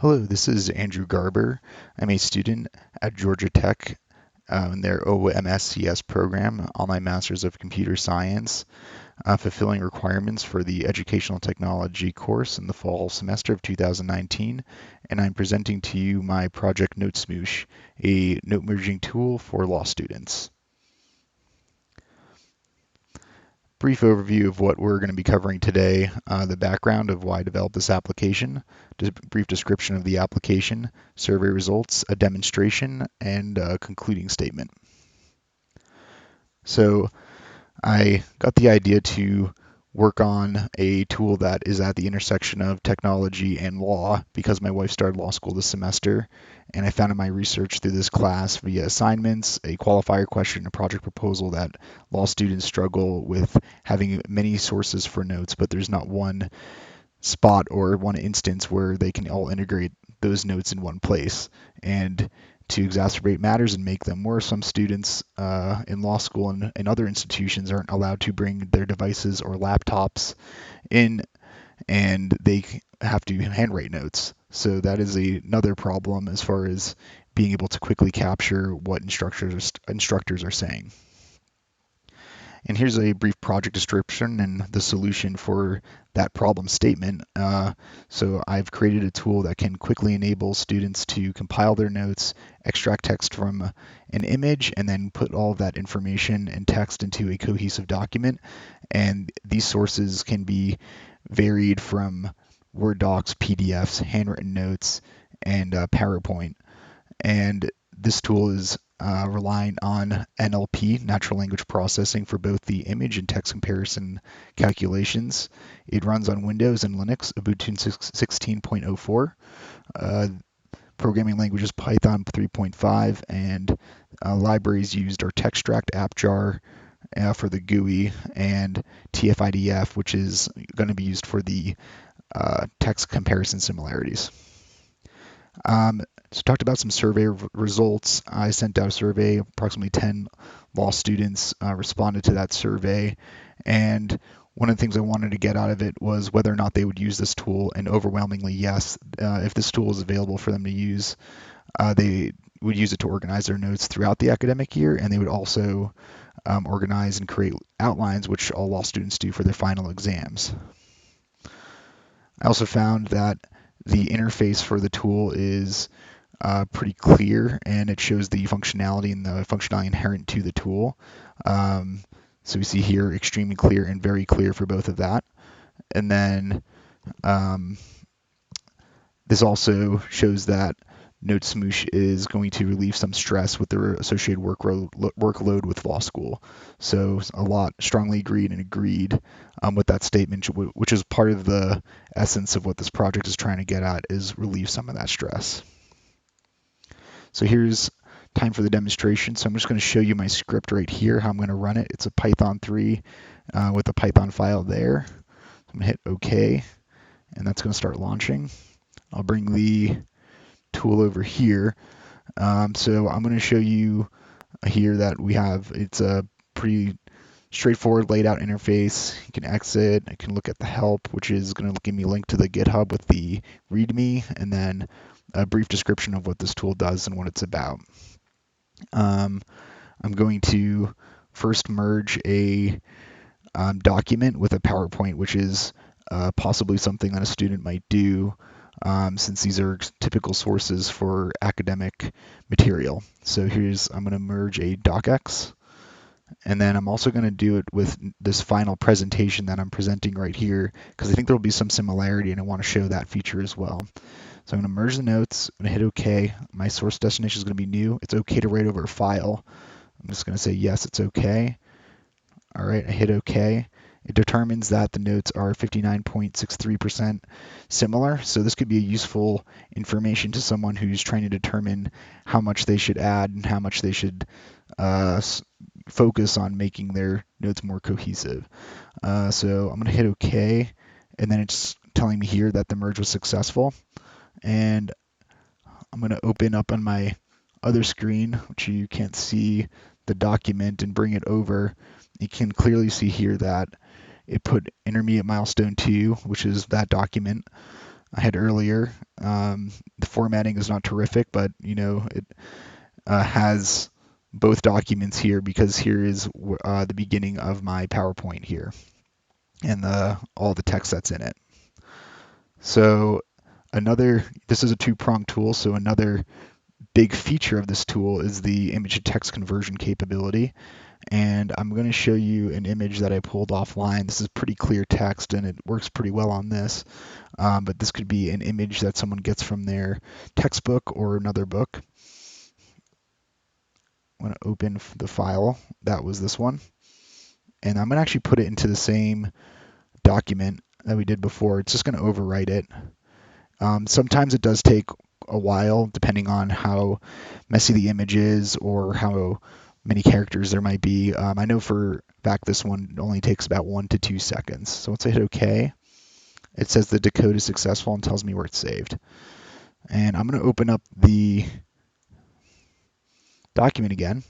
Hello, this is Andrew Garber. I'm a student at Georgia Tech in their OMSCS program, Online Masters of Computer Science, fulfilling requirements for the Educational Technology course in the fall semester of 2019. And I'm presenting to you my project NoteSmoosh, a note merging tool for law students. Brief overview of what we're going to be covering today, the background of why I developed this application, just a brief description of the application, survey results, a demonstration, and a concluding statement. So I got the idea to work on a tool that is at the intersection of technology and law because my wife started law school this semester, and I found in my research through this class via assignments, a qualifier question, a project proposal that law students struggle with having many sources for notes, but there's not one spot or one instance where they can all integrate those notes in one place. And to exacerbate matters and make them worse, some students in law school and other institutions aren't allowed to bring their devices or laptops in, and they have to handwrite notes. So that is another problem as far as being able to quickly capture what instructors are saying. And here's a brief project description and the solution for that problem statement. So I've created a tool that can quickly enable students to compile their notes, extract text from an image, and then put all of that information and text into a cohesive document. And these sources can be varied from Word docs, PDFs, handwritten notes, and PowerPoint. And this tool is relying on NLP, natural language processing, for both the image and text comparison calculations. It runs on Windows and Linux, Ubuntu 16.04. Programming language is Python 3.5, and libraries used are Textract, AppJar for the GUI, and TF-IDF, which is going to be used for the text comparison similarities. So talked about some survey results. I sent out a survey. Approximately 10 law students responded to that survey. And one of the things I wanted to get out of it was whether or not they would use this tool. And overwhelmingly, yes. If this tool is available for them to use, they would use it to organize their notes throughout the academic year. And they would also organize and create outlines, which all law students do for their final exams. I also found that the interface for the tool is pretty clear, and it shows the functionality and the functionality inherent to the tool. So we see here extremely clear and very clear for both of that. And then this also shows that NoteSmoosh is going to relieve some stress with the associated workload with law school. So a lot strongly agreed with that statement, which is part of the essence of what this project is trying to get at, is relieve some of that stress. So here's time for the demonstration. So I'm just going to show you my script right here, how I'm going to run it. It's a Python 3 with a Python file there. I'm going to hit OK, and that's going to start launching. I'll bring the tool over here. So I'm going to show you here that it's a pretty straightforward laid out interface. You can exit. I can look at the help, which is going to give me a link to the GitHub with the README, and then a brief description of what this tool does and what it's about. I'm going to first merge a document with a PowerPoint, which is possibly something that a student might do since these are typical sources for academic material. So I'm going to merge a docx, and then I'm also going to do it with this final presentation that I'm presenting right here, because I think there'll be some similarity and I want to show that feature as well. So I'm going to merge the notes. I'm going to hit OK. My source destination is going to be new. It's OK to write over a file. I'm just going to say yes, it's OK. All right, I hit OK. It determines that the notes are 59.63% similar. So this could be a useful information to someone who's trying to determine how much they should add and how much they should focus on making their notes more cohesive. So I'm going to hit OK, and then it's telling me here that the merge was successful. And I'm going to open up on my other screen, which you can't see the document, and bring it over. You can clearly see here that it put intermediate milestone 2, which is that document, I had earlier. The formatting is not terrific, but it has both documents here because here is the beginning of my PowerPoint here and all the text that's in it. So this is a two-pronged tool, so another big feature of this tool is the image to text conversion capability. And I'm going to show you an image that I pulled offline. This is pretty clear text and it works pretty well on this. But this could be an image that someone gets from their textbook or another book. I'm going to open the file. That was this one. And I'm going to actually put it into the same document that we did before. It's just going to overwrite it. Sometimes it does take a while, depending on how messy the image is or how many characters there might be. I know for fact this one only takes about 1 to 2 seconds. So once I hit OK, it says the decode is successful and tells me where it's saved. And I'm going to open up the document again.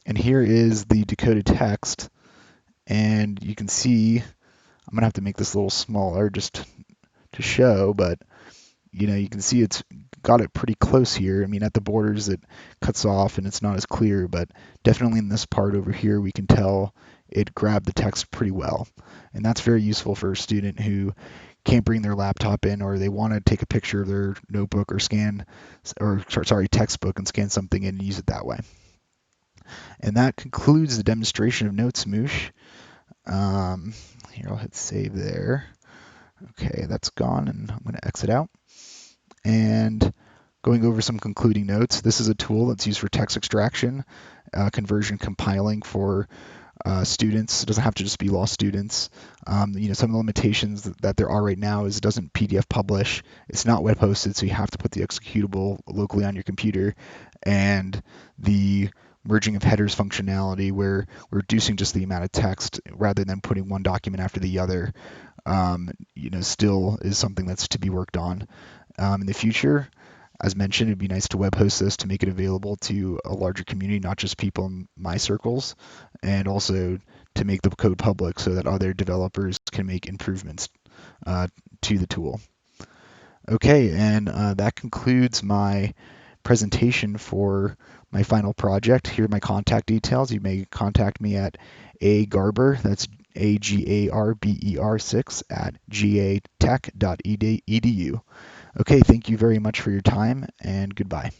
And here is the decoded text. And you can see, I'm going to have to make this a little smaller just to show, but you can see it's got it pretty close here. I mean, at the borders it cuts off and it's not as clear, but definitely in this part over here we can tell it grabbed the text pretty well. And that's very useful for a student who can't bring their laptop in, or they want to take a picture of their notebook or textbook and scan something in and use it that way. And that concludes the demonstration of NoteSmoosh. Here, I'll hit save there. Okay, that's gone, and I'm going to exit out. And going over some concluding notes, this is a tool that's used for text extraction, conversion compiling for students. It doesn't have to just be law students. Some of the limitations that there are right now is it doesn't PDF publish. It's not web hosted, so you have to put the executable locally on your computer. And the merging of headers functionality, where we're reducing just the amount of text rather than putting one document after the other, still is something that's to be worked on. In the future, as mentioned, it'd be nice to web host this to make it available to a larger community, not just people in my circles, and also to make the code public so that other developers can make improvements to the tool. Okay, and that concludes my presentation for my final project. Here are my contact details. You may contact me at agarber, that's agarber6 at gatech.edu. Okay, thank you very much for your time, and goodbye.